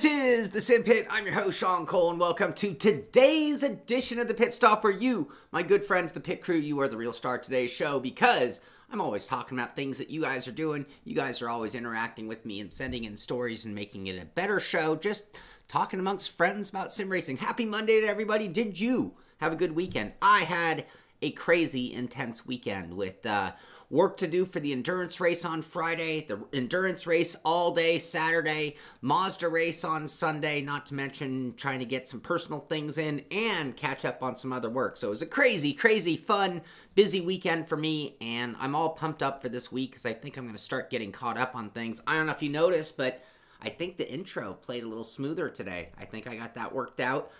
This is the Simpit. I'm your host, Sean Cole, and welcome to today's edition of the Pit Stop, where you, my good friends, the pit crew, you are the real star of today's show, because I'm always talking about things that you guys are doing. You guys are always interacting with me and sending in stories and making it a better show, just talking amongst friends about sim racing. Happy Monday to everybody. Did you have a good weekend? I had a crazy intense weekend with work to do for the endurance race on Friday, the endurance race all day Saturday, Mazda race on Sunday, not to mention trying to get some personal things in and catch up on some other work. So it was a crazy, crazy, fun, busy weekend for me, and I'm all pumped up for this week because I think I'm going to start getting caught up on things. I don't know if you noticed, but I think the intro played a little smoother today. I think I got that worked out.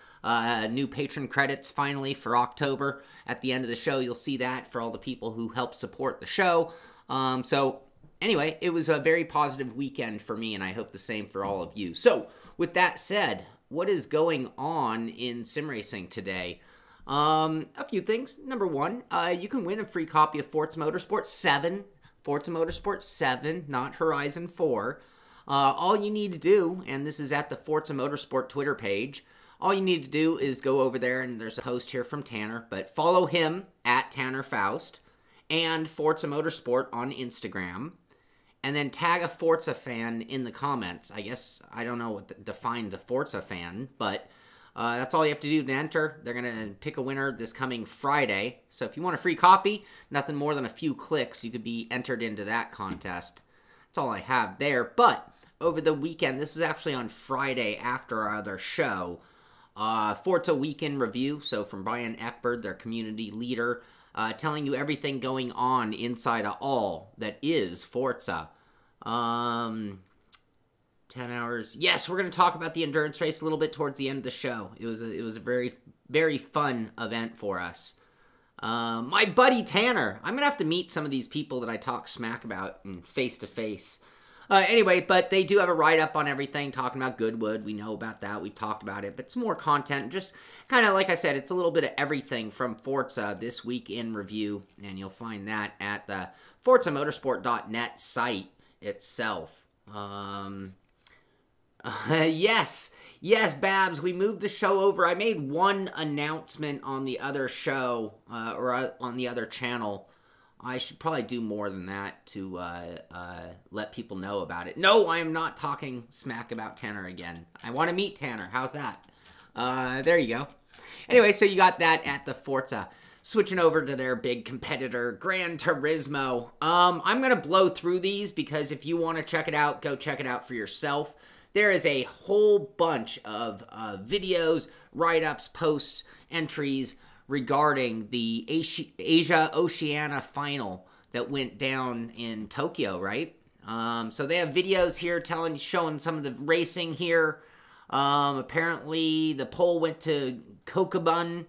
New patron credits finally for October. At the end of the show, you'll see that for all the people who help support the show. So anyway, it was a very positive weekend for me, and I hope the same for all of you. So with that said, what is going on in sim racing today? A few things. Number one, you can win a free copy of Forza Motorsport 7. Forza Motorsport 7, not Horizon 4. All you need to do, and this is at the Forza Motorsport Twitter page, all you need to do is go over there, and there's a post here from Tanner, but follow him at Tanner Faust and Forza Motorsport on Instagram, and then tag a Forza fan in the comments. I guess, I don't know what defines a Forza fan, but that's all you have to do to enter. They're going to pick a winner this coming Friday, so if you want a free copy, nothing more than a few clicks, you could be entered into that contest. That's all I have there, but over the weekend, this was actually on Friday after our other show, Forza Weekend Review, so from Brian Eckberg, their community leader, telling you everything going on inside of all that is Forza. 10 hours. Yes, we're going to talk about the endurance race a little bit towards the end of the show. It was a very, very fun event for us. My buddy Tanner. I'm going to have to meet some of these people that I talk smack about face to face. Anyway, but they do have a write-up on everything, talking about Goodwood. We know about that. We've talked about it. But it's more content. Just kind of, like I said, it's a little bit of everything from Forza this week in review. And you'll find that at the ForzaMotorsport.net site itself. Yes, Babs, we moved the show over. I made one announcement on the other show, or on the other channel. I should probably do more than that to let people know about it. No, I am not talking smack about Tanner again. I want to meet Tanner. How's that? There you go. Anyway, so you got that at the Forza. Switching over to their big competitor, Gran Turismo. I'm going to blow through these because if you want to check it out, go check it out for yourself. There is a whole bunch of videos, write-ups, posts, entries regarding the Asia-Oceania final that went down in Tokyo, right? So they have videos here showing some of the racing here. Apparently, the pole went to Kokubun.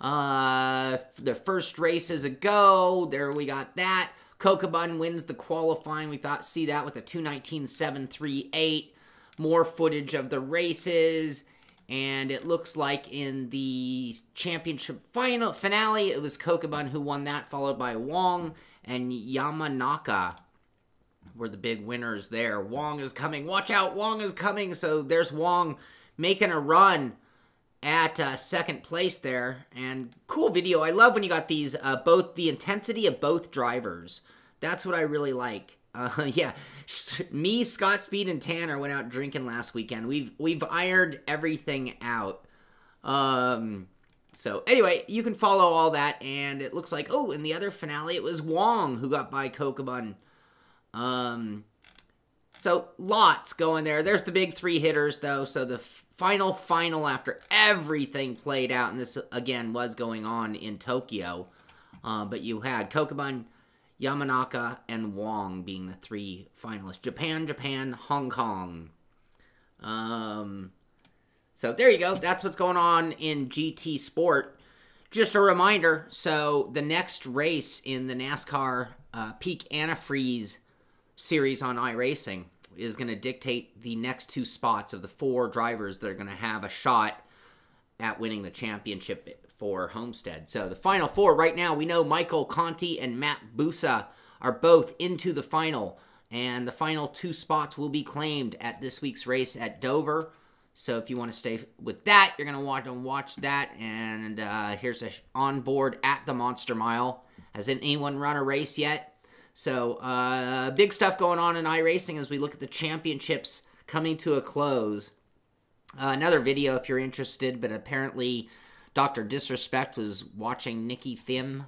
The first race is a go. There we got that. Kokubun wins the qualifying. We see that with a 2:19.738. More footage of the races. And it looks like in the championship finale, it was Kokubun who won that, followed by Wong and Yamanaka were the big winners there. Wong is coming. Watch out, Wong is coming. So there's Wong making a run at second place there. And cool video. I love when you got these, both the intensity of both drivers. That's what I really like. Yeah, me, Scott Speed, and Tanner went out drinking last weekend. We've ironed everything out. So anyway, you can follow all that, and it looks like, oh, in the other finale, it was Wong who got by Kokubun. So lots going there. There's the big three hitters, though. So the final after everything played out, and this again was going on in Tokyo. But you had Kokubun, Yamanaka, and Wong being the three finalists. Japan, Hong Kong. So there you go. That's what's going on in GT Sport. Just a reminder, so the next race in the NASCAR Peak Antifreeze series on iRacing is going to dictate the next two spots of the four drivers that are going to have a shot at winning the championship for Homestead. So the final four right now, we know Michael Conti and Matt Busa are both into the final, and the final two spots will be claimed at this week's race at Dover. So if you want to stay with that, you're going to want to watch that. And here's a onboard at the Monster Mile. Hasn't anyone run a race yet? So big stuff going on in iRacing as we look at the championships coming to a close. Another video if you're interested, but apparently Dr. Disrespect was watching Nicky Thim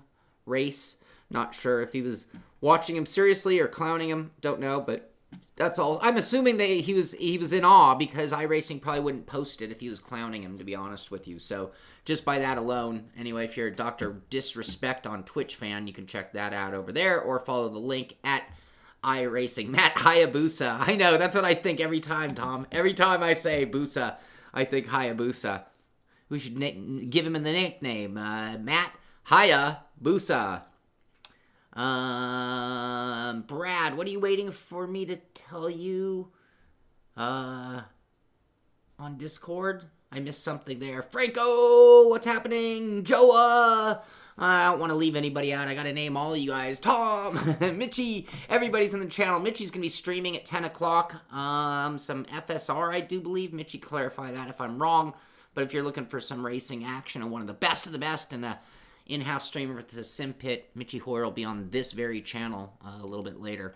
race. Not sure if he was watching him seriously or clowning him. Don't know, but that's all. I'm assuming that he was in awe because iRacing probably wouldn't post it if he was clowning him, to be honest with you. So just by that alone, anyway, if you're a Dr. Disrespect on Twitch fan, you can check that out over there or follow the link at iRacing. Matt Hayabusa. I know, that's what I think every time, Tom. Every time I say Busa, I think Hayabusa. We should give him the nickname. Matt Hayabusa. Brad, what are you waiting for me to tell you? On Discord? I missed something there. Franco, what's happening? Joa. I don't want to leave anybody out. I got to name all of you guys. Tom, Mitchie, everybody's in the channel. Mitchie's going to be streaming at 10 o'clock. Some FSR, I do believe. Mitchie, clarify that if I'm wrong. But if you're looking for some racing action and one of the best and a in-house streamer with the Simpit, Mitchie Hoyer will be on this very channel a little bit later.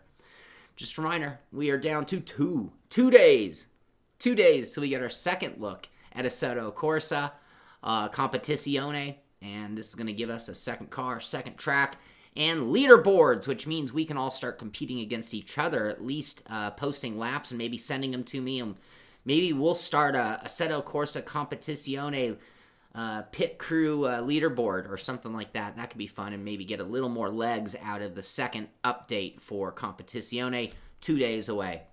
Just a reminder, we are down to two days till we get our second look at Assetto Corsa Competizione, and this is going to give us a second car, second track, and leaderboards, which means we can all start competing against each other, at least posting laps and maybe sending them to me, and maybe we'll start a Assetto Corsa Competizione pit crew leaderboard or something like that. That could be fun and maybe get a little more legs out of the second update for Competizione 2 days away.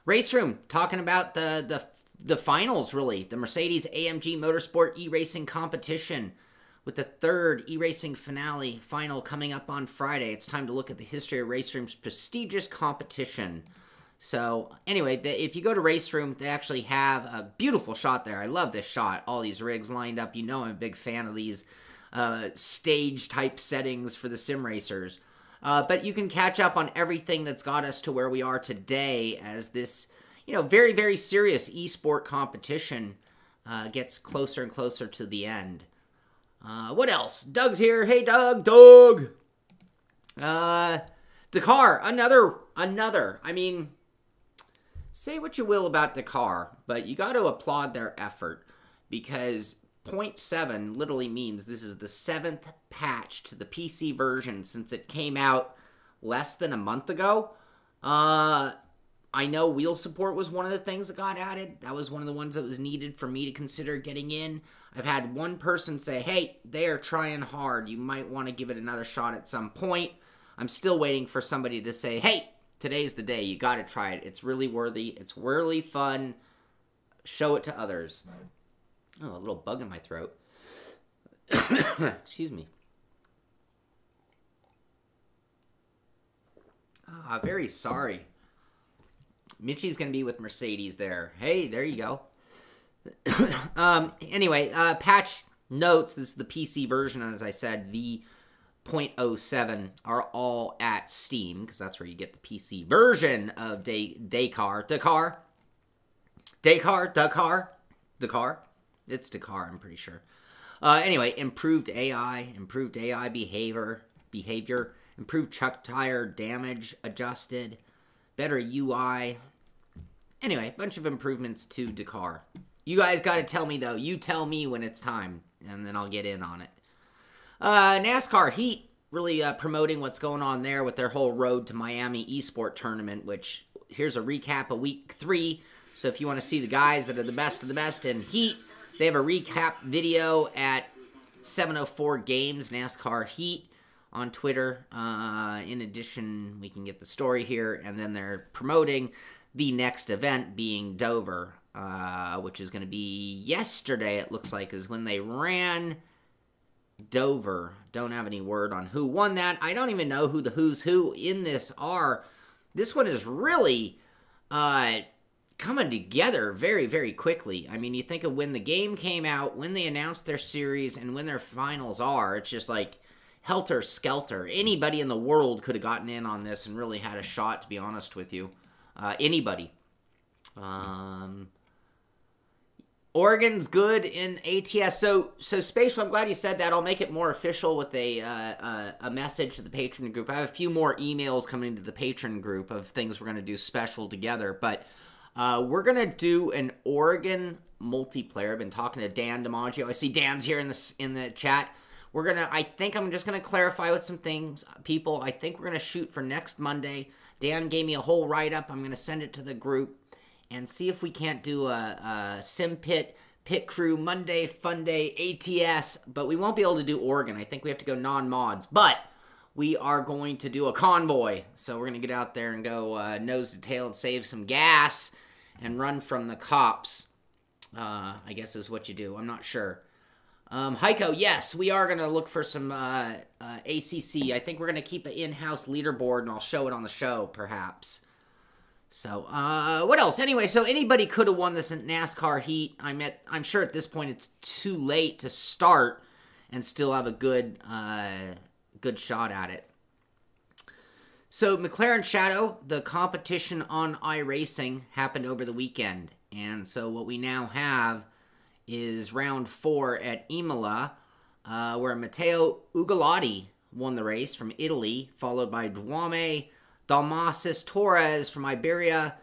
Race Room, talking about the finals, really. The Mercedes AMG Motorsport e-racing competition with the third e-racing finale final coming up on Friday. It's time to look at the history of Race Room's prestigious competition. So, anyway, if you go to Race Room, they actually have a beautiful shot there. I love this shot. All these rigs lined up. You know I'm a big fan of these stage-type settings for the sim racers. But you can catch up on everything that's got us to where we are today as this, very, very serious esport competition gets closer and closer to the end. What else? Doug's here. Hey, Doug. Dakar. Another. I mean, say what you will about Dakar, but you got to applaud their effort because 0.7 literally means this is the 7th patch to the PC version since it came out less than a month ago. I know wheel support was one of the things that got added. That was one of the ones that was needed for me to consider getting in. I've had one person say, hey, they are trying hard. You might want to give it another shot at some point. I'm still waiting for somebody to say, hey, today's the day. You got to try it. It's really worthy. It's really fun. Show it to others. Oh, a little bug in my throat. Excuse me. Very sorry. Mitchie's going to be with Mercedes there. Hey, there you go. Anyway, patch notes. This is the PC version, as I said. The 0.07 are all at Steam, because that's where you get the PC version of Dakar. It's Dakar, I'm pretty sure. Anyway, improved AI behavior, improved chuck tire damage adjusted, better UI. Anyway, a bunch of improvements to Dakar. You guys got to tell me, though. You tell me when it's time, and then I'll get in on it. NASCAR Heat really promoting what's going on there with their whole Road to Miami eSport tournament, which here's a recap of week 3. So if you want to see the guys that are the best of the best in Heat, they have a recap video at 704 Games NASCAR Heat on Twitter. In addition, we can get the story here, and then they're promoting the next event being Dover, which is going to be yesterday, it looks like, is when they ran Dover. Don't have any word on who won that. I don't even know who the who's who in this are. This one is really coming together very, very quickly. I mean, you think of when the game came out, when they announced their series, and when their finals are, it's just like helter-skelter. Anybody in the world could have gotten in on this and really had a shot, to be honest with you. Anybody. Oregon's good in ATS. So Spatial, I'm glad you said that. I'll make it more official with a message to the patron group. I have a few more emails coming to the patron group of things we're going to do special together. But we're going to do an Oregon multiplayer. I've been talking to Dan DiMaggio. I see Dan's here in the chat. I think I'm just going to clarify with some things, people. I think we're going to shoot for next Monday. Dan gave me a whole write-up. I'm going to send it to the group and see if we can't do a Simpit Pit Crew Monday Fun Day ATS, but we won't be able to do Oregon. I think we have to go non-mods, but we are going to do a convoy. So we're going to get out there and go nose to tail and save some gas and run from the cops, I guess is what you do. I'm not sure. Heiko, yes, we are going to look for some ACC. I think we're going to keep an in-house leaderboard, and I'll show it on the show, perhaps. So, what else? Anyway, so anybody could have won this NASCAR heat. I'm sure at this point it's too late to start and still have a good shot at it. So, McLaren Shadow, the competition on iRacing happened over the weekend. And so what we now have is round 4 at Imola, where Matteo Ugolotti won the race from Italy, followed by Duame Dalmasis Torres from Iberia,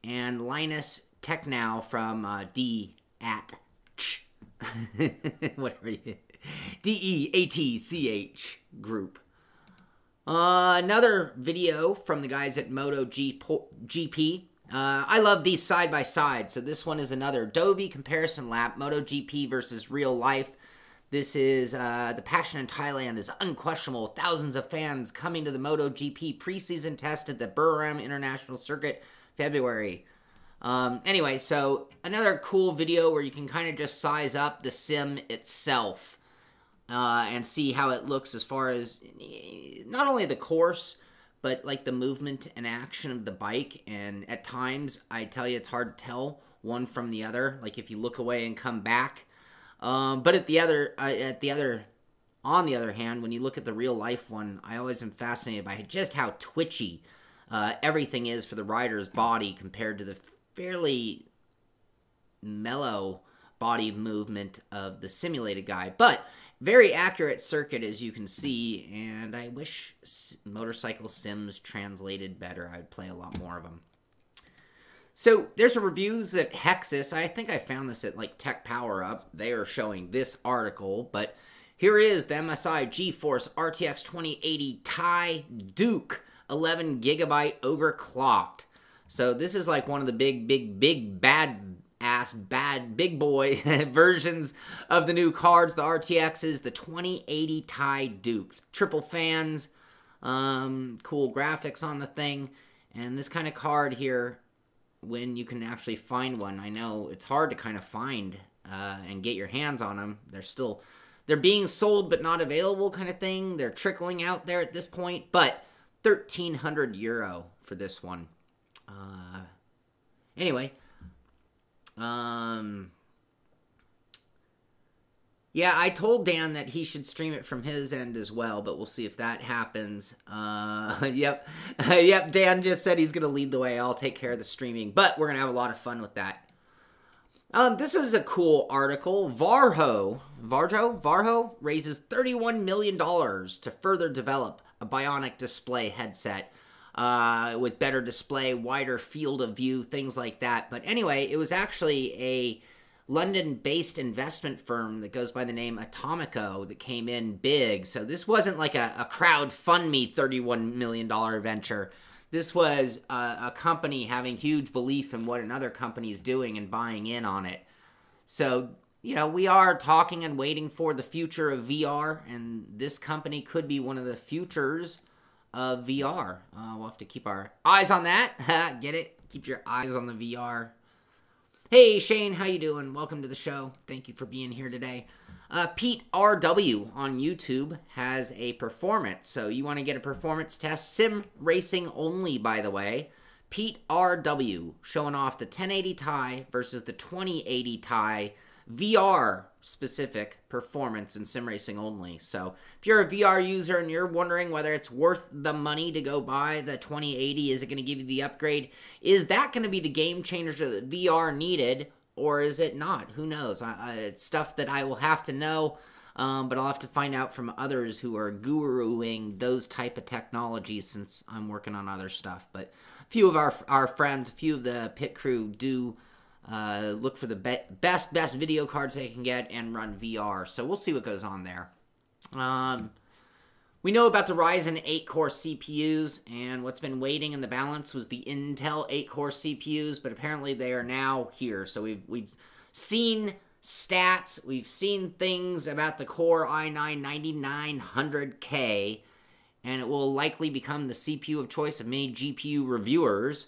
and Linus Technow from DEATCH group. Another video from the guys at MotoGP. I love these side by side. So this one is another Dovey comparison lap, MotoGP versus real life. This is, the passion in Thailand is unquestionable. Thousands of fans coming to the MotoGP preseason test at the Buriram International Circuit, February. Anyway, so another cool video where you can kind of just size up the sim itself and see how it looks as far as not only the course, but like the movement and action of the bike. And at times, I tell you, it's hard to tell one from the other. Like if you look away and come back. But on the other hand, when you look at the real life one, I always am fascinated by just how twitchy everything is for the rider's body compared to the fairly mellow body movement of the simulated guy. But very accurate circuit, as you can see, and I wish Motorcycle Sims translated better. I would play a lot more of them. So there's a reviews at Hexus. I think I found this at like Tech Power Up. They are showing this article, but here is the MSI GeForce RTX 2080 Ti Duke 11 gigabyte overclocked. So this is like one of the big big boy versions of the new cards, the RTXs, the 2080 Ti Duke. Triple fans, cool graphics on the thing, and this kind of card here, when you can actually find one. I know it's hard to kind of find and get your hands on them. They're being sold but not available kind of thing. They're trickling out there at this point, but 1,300 euro for this one. Anyway, yeah, I told Dan that he should stream it from his end as well, but we'll see if that happens. Yep, Dan just said he's going to lead the way. I'll take care of the streaming, but we're going to have a lot of fun with that. This is a cool article. Varjo raises $31 million to further develop a bionic display headset with better display, wider field of view, things like that. But anyway, it was actually a London-based investment firm that goes by the name Atomico that came in big. So this wasn't like a crowdfund-me $31 million venture. This was a company having huge belief in what another company is doing and buying in on it. So, you know, we are talking and waiting for the future of VR, and this company could be one of the futures of VR. We'll have to keep our eyes on that. Get it? Keep your eyes on the VR. Hey, Shane, how you doing? Welcome to the show. Thank you for being here today. Pete RW on YouTube has a performance. So you want to get a performance test? Sim racing only, by the way. Pete RW showing off the 1080 Ti versus the 2080 Ti VR specific performance in sim racing only. So if you're a VR user and you're wondering whether it's worth the money to go buy the 2080, is it going to give you the upgrade? Is that going to be the game changer that VR needed? or is it not? Who knows? It's stuff that I will have to know, but I'll have to find out from others who are guruing those type of technologies since I'm working on other stuff. But a few of our friends, a few of the pit crew do look for the best video cards they can get and run VR. So we'll see what goes on there. We know about the Ryzen 8-core CPUs, and what's been waiting in the balance was the Intel 8-core CPUs, but apparently they are now here. So we've seen stats, we've seen things about the Core i9-9900K, and it will likely become the CPU of choice of many GPU reviewers,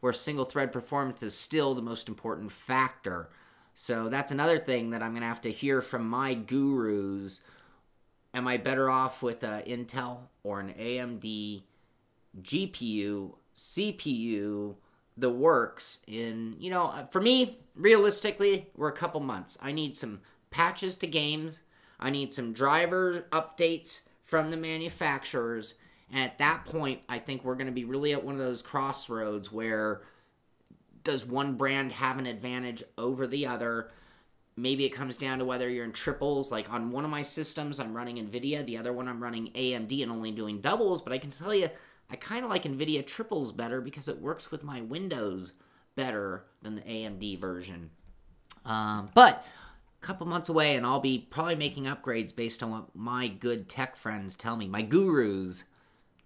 where single-thread performance is still the most important factor. So that's another thing that I'm going to have to hear from my gurus. Am I better off with an Intel or an AMD GPU, CPU, the works in, you know, for me, realistically, we're a couple months. I need some patches to games. I need some driver updates from the manufacturers. And at that point, I think we're going to be really at one of those crossroads where does one brand have an advantage over the other? Maybe it comes down to whether you're in triples. Like on one of my systems, I'm running NVIDIA. The other one, I'm running AMD and only doing doubles. But I can tell you, I kind of like NVIDIA triples better because it works with my Windows better than the AMD version. But a couple months away, and I'll be probably making upgrades based on what my good tech friends tell me. My gurus,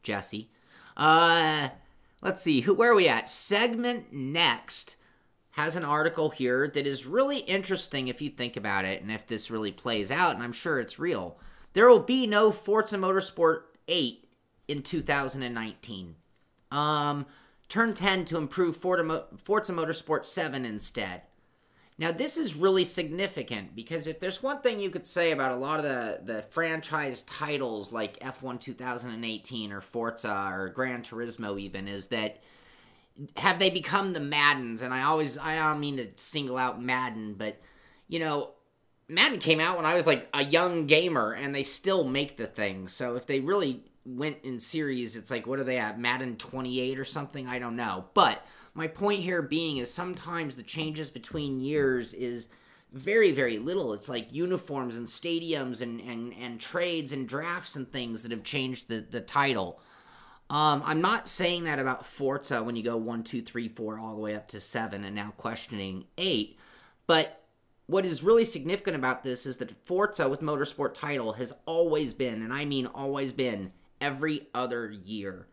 Jesse. Let's see. Where are we at? Segment Next has an article here that is really interesting if you think about it and if this really plays out, and I'm sure it's real. There will be no Forza Motorsport 8 in 2019. Turn 10 to improve Forza Motorsport 7 instead. Now, this is really significant because if there's one thing you could say about a lot of the franchise titles like F1 2018 or Forza or Gran Turismo even, is that have they become the Maddens? And I don't mean to single out Madden, but, you know, Madden came out when I was like a young gamer, and they still make the thing. So if they really went in series, it's like, what are they at? Madden 28 or something? I don't know. But my point here being is sometimes the changes between years is very, very little. It's like uniforms and stadiums and trades and drafts and things that have changed the title. I'm not saying that about Forza when you go 1, 2, 3, 4, all the way up to 7 and now questioning 8. But what is really significant about this is that Forza with Motorsport title has always been, and I mean always been, every other year.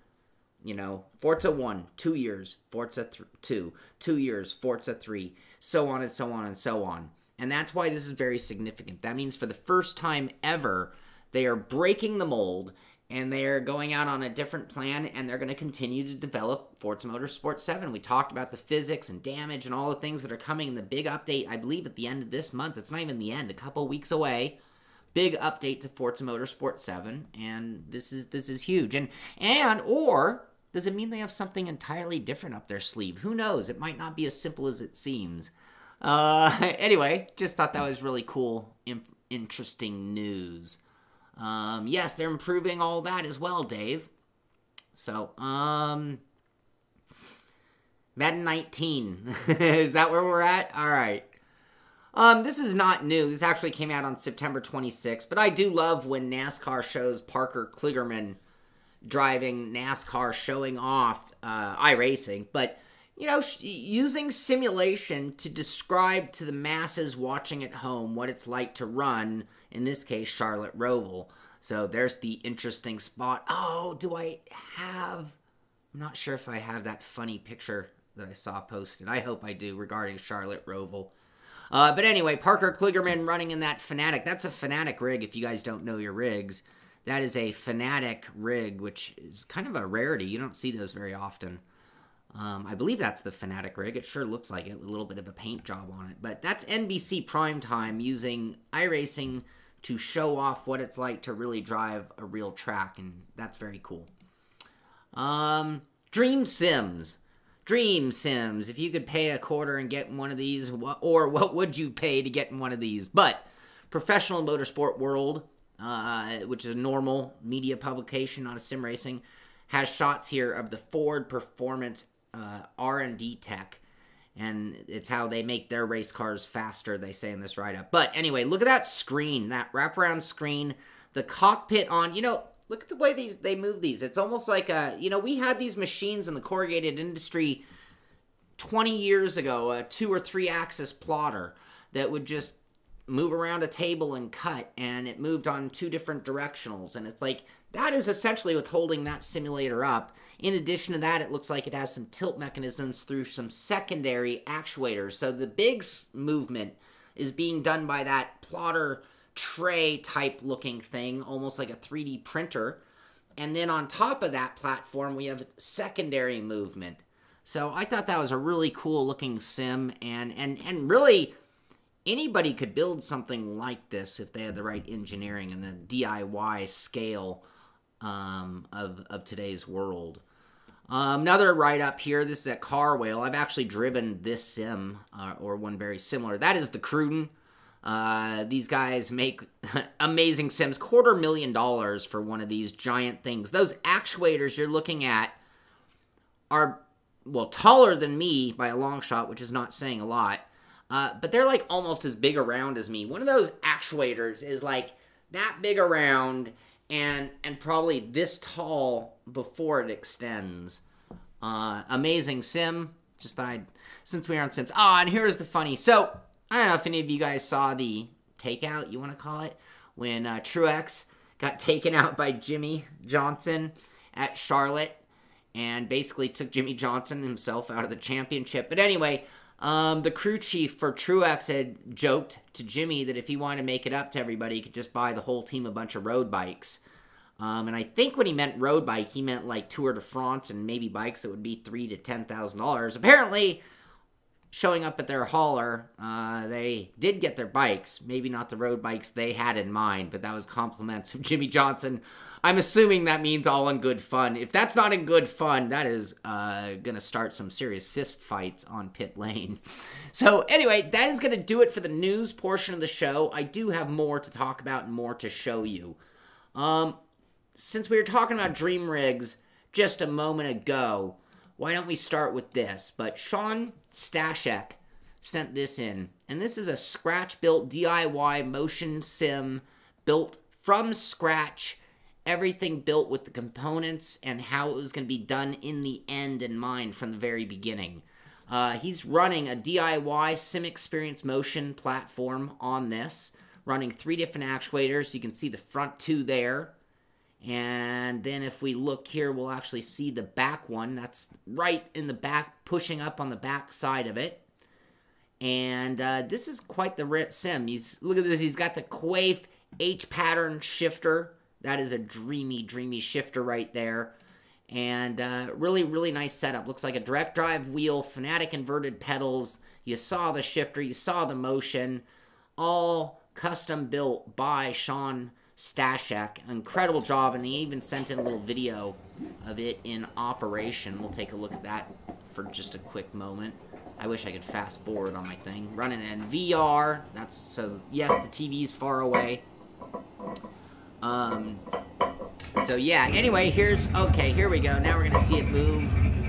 You know, Forza 1, 2 years, Forza 2, 2 years, Forza 3, so on and so on and so on. And that's why this is very significant. That means for the first time ever, they are breaking the mold, and they're going out on a different plan, and they're going to continue to develop Forza Motorsport 7. We talked about the physics and damage and all the things that are coming in the big update, I believe, at the end of this month. It's not even the end, a couple weeks away. Big update to Forza Motorsport 7, and this is huge. Or does it mean they have something entirely different up their sleeve? Who knows? It might not be as simple as it seems. Anyway, just thought that was really cool, interesting news. Yes, they're improving all that as well, Dave. So, Madden 19. Is that where we're at? All right. This is not new. This actually came out on September 26th, but I do love when NASCAR shows Parker Kligerman driving NASCAR, showing off iRacing, but, you know, using simulation to describe to the masses watching at home what it's like to run, in this case, Charlotte Roval. So there's the interesting spot. Oh, I'm not sure if I have that funny picture that I saw posted. I hope I do regarding Charlotte Roval. But anyway, Parker Kligerman running in that Fanatic. That's a Fanatic rig if you guys don't know your rigs. That is a Fanatic rig, which is kind of a rarity. You don't see those very often. I believe that's the Fanatic rig. It sure looks like it with a little bit of a paint job on it. But that's NBC Primetime using iRacing to show off what it's like to really drive a real track, and that's very cool. Dream Sims. Dream Sims. If you could pay $25 and get one of these, or what would you pay to get in one of these? But Professional Motorsport World, which is a normal media publication, not a sim racing, has shots here of the Ford Performance R&D tech. And it's how they make their race cars faster, they say in this write-up. But anyway, look at that screen, that wraparound screen. The cockpit on, you know, look at the way they move these. It's almost like a, you know, we had these machines in the corrugated industry 20 years ago, a 2 or 3 axis plotter that would just move around a table and cut, and it moved on 2 different directionals. And it's like, that is essentially what's holding that simulator up. In addition to that, it looks like it has some tilt mechanisms through some secondary actuators. So the big movement is being done by that plotter tray type looking thing, almost like a 3D printer. And then on top of that platform, we have secondary movement. So I thought that was a really cool looking sim, and really anybody could build something like this if they had the right engineering and the DIY scale of today's world. Another write-up here, this is at Car Whale. I've actually driven this sim, or one very similar. That is the Cruden. These guys make amazing sims. $250,000 for one of these giant things. Those actuators you're looking at are, well, taller than me by a long shot, which is not saying a lot. But they're like almost as big around as me. One of those actuators is like that big around and probably this tall before it extends. Amazing sim. Just thought since we are on sims. Oh, and here's the funny. So, I don't know if any of you guys saw the takeout, you want to call it, when Truex got taken out by Jimmy Johnson at Charlotte and basically took Jimmy Johnson himself out of the championship. But anyway, the crew chief for Truex had joked to Jimmy that if he wanted to make it up to everybody, he could just buy the whole team a bunch of road bikes. And I think when he meant road bike, he meant like Tour de France and maybe bikes that would be $3,000 to $10,000. Apparently, showing up at their hauler, they did get their bikes. Maybe not the road bikes they had in mind, but that was compliments of Jimmy Johnson. I'm assuming that means all in good fun. If that's not in good fun, that is going to start some serious fist fights on pit lane. So anyway, that is going to do it for the news portion of the show. I do have more to talk about and more to show you. Since we were talking about Dream Rigs just a moment ago, why don't we start with this? But Sean Stashek sent this in. And this is a scratch-built DIY motion sim built from scratch. Everything built with the components and how it was going to be done in the end in mind from the very beginning. He's running a DIY Sim Experience Motion platform on this, running 3 different actuators. You can see the front 2 there. And then if we look here, we'll actually see the back one. That's right in the back, pushing up on the back side of it. And this is quite the sim. Look at this. He's got the Quaife H-pattern shifter. That is a dreamy, dreamy shifter right there. And really, really nice setup. Looks like a direct drive wheel, Fanatic inverted pedals. You saw the shifter. You saw the motion. All custom built by Sean Stashek. Incredible job, and he even sent in a little video of it in operation. We'll take a look at that for just a quick moment. I wish I could fast forward on my thing. Running in VR. That's so yes, the TV's far away. So yeah, anyway, here we go. Now we're gonna see it move.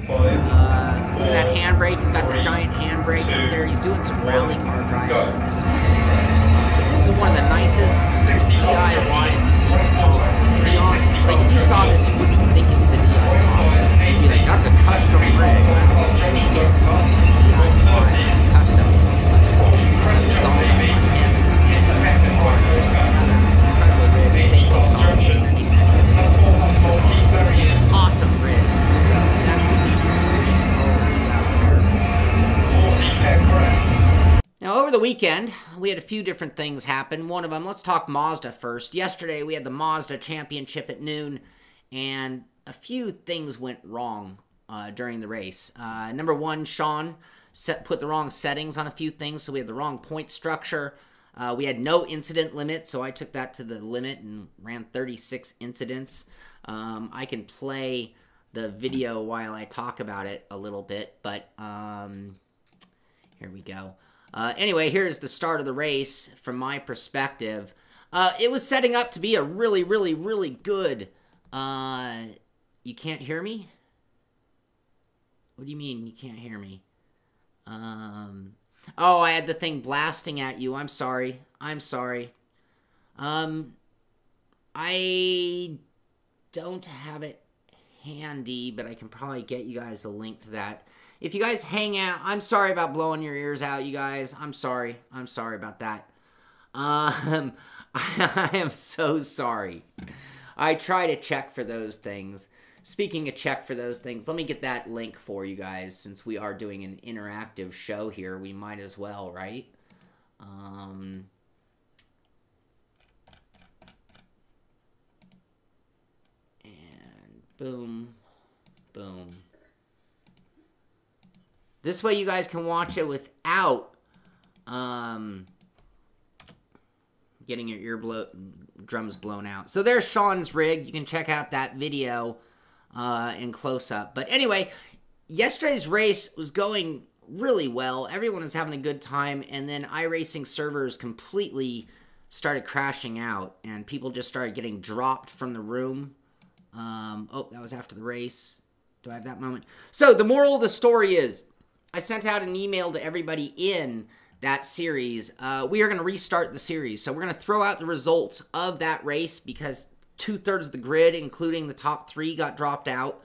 Look at that handbrake. He's got the giant handbrake up there. He's doing some rally car driving on this one. This is one of the nicest DIY. This is beyond, like if you saw this, you wouldn't think it was a DIY. You'd be like, that's a custom rig. I don't know if you get DIY custom is, but it's all about him and just another incredible rig. Thank you, Sean, for sending that in. Awesome rig. So that could be inspiration for all of you out there. Now, over the weekend, we had a few different things happen. One of them, let's talk Mazda first. Yesterday, we had the Mazda Championship at noon, and a few things went wrong during the race. Number one, Sean put the wrong settings on a few things, so we had the wrong point structure. We had no incident limit, so I took that to the limit and ran 36 incidents. I can play the video while I talk about it a little bit, but here we go. Anyway, here's the start of the race from my perspective. It was setting up to be a really, really, really good... you can't hear me? What do you mean you can't hear me? Oh, I had the thing blasting at you. I'm sorry. I'm sorry. I don't have it handy, but I can probably get you guys a link to that. If you guys hang out, I'm sorry about blowing your ears out, you guys. I'm sorry. I'm sorry about that. I am so sorry. I try to check for those things. Speaking of check for those things, let me get that link for you guys. Since we are doing an interactive show here, we might as well, right? And boom, boom. This way you guys can watch it without getting your drums blown out. So there's Sean's rig. You can check out that video in close-up. But anyway, yesterday's race was going really well. Everyone was having a good time, and then iRacing servers completely started crashing out, and people just started getting dropped from the room. Oh, that was after the race. Do I have that moment? So the moral of the story is, I sent out an email to everybody in that series. We are going to restart the series. So we're going to throw out the results of that race because 2/3 of the grid, including the top 3, got dropped out.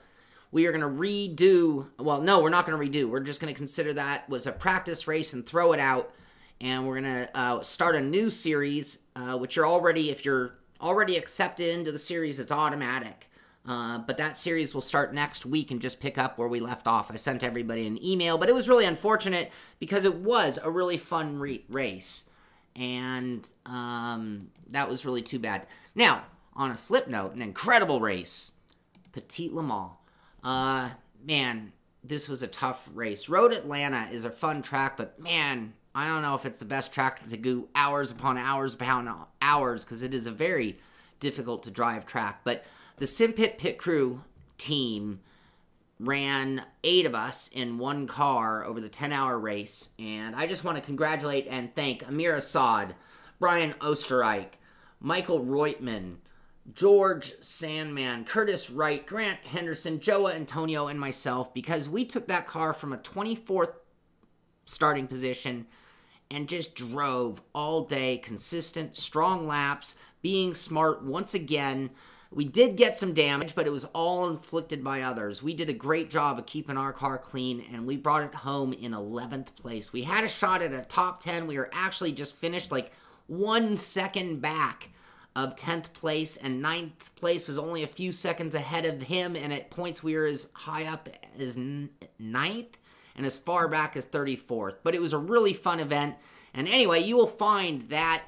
We are going to redo, well, no, we're not going to redo. We're just going to consider that was a practice race and throw it out. And we're going to start a new series, which you're already, if you're already accepted into the series, it's automatic. But that series will start next week and just pick up where we left off. I sent everybody an email, but it was really unfortunate because it was a really fun race. And that was really too bad. Now, on a flip note, an incredible race. Petit Le Mans. Man, this was a tough race. Road Atlanta is a fun track, but man, I don't know if it's the best track to go hours upon hours because it is a very difficult to drive track. But the Simpit Pit Crew team ran 8 of us in one car over the 10-hour race. And I just want to congratulate and thank Amir Assad, Brian Osterreich, Michael Reutman, George Sandman, Curtis Wright, Grant Henderson, Joa Antonio, and myself, because we took that car from a 24th starting position and just drove all day, consistent, strong laps, being smart once again. We did get some damage, but it was all inflicted by others. We did a great job of keeping our car clean, and we brought it home in 11th place. We had a shot at a top 10. We were actually just finished like 1 second back of 10th place, and 9th place was only a few seconds ahead of him, and at points we were as high up as 9th and as far back as 34th. But it was a really fun event, and anyway, you will find that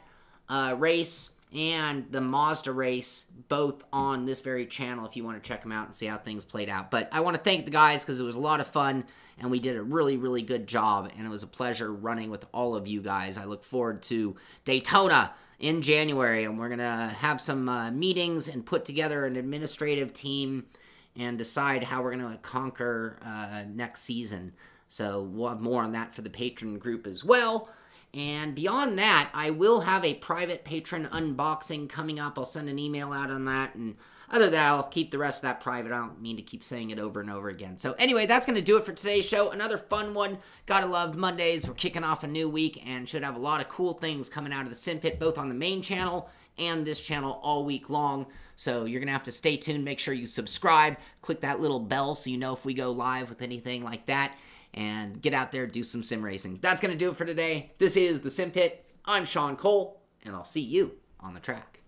race and the Mazda race both on this very channel if you want to check them out and see how things played out. But I want to thank the guys because it was a lot of fun, and we did a really, really good job, and it was a pleasure running with all of you guys. I look forward to Daytona in January, and we're going to have some meetings and put together an administrative team and decide how we're going to conquer next season. So we'll have more on that for the patron group as well. And beyond that, I will have a private patron unboxing coming up. I'll send an email out on that. And other than that, I'll keep the rest of that private. I don't mean to keep saying it over and over again. So anyway, that's going to do it for today's show. Another fun one. Gotta love Mondays. We're kicking off a new week and should have a lot of cool things coming out of the Simpit, both on the main channel and this channel all week long. So you're going to have to stay tuned. Make sure you subscribe. Click that little bell so you know if we go live with anything like that. And get out there, do some sim racing. That's going to do it for today. This is the Simpit. I'm Sean Cole, and I'll see you on the track.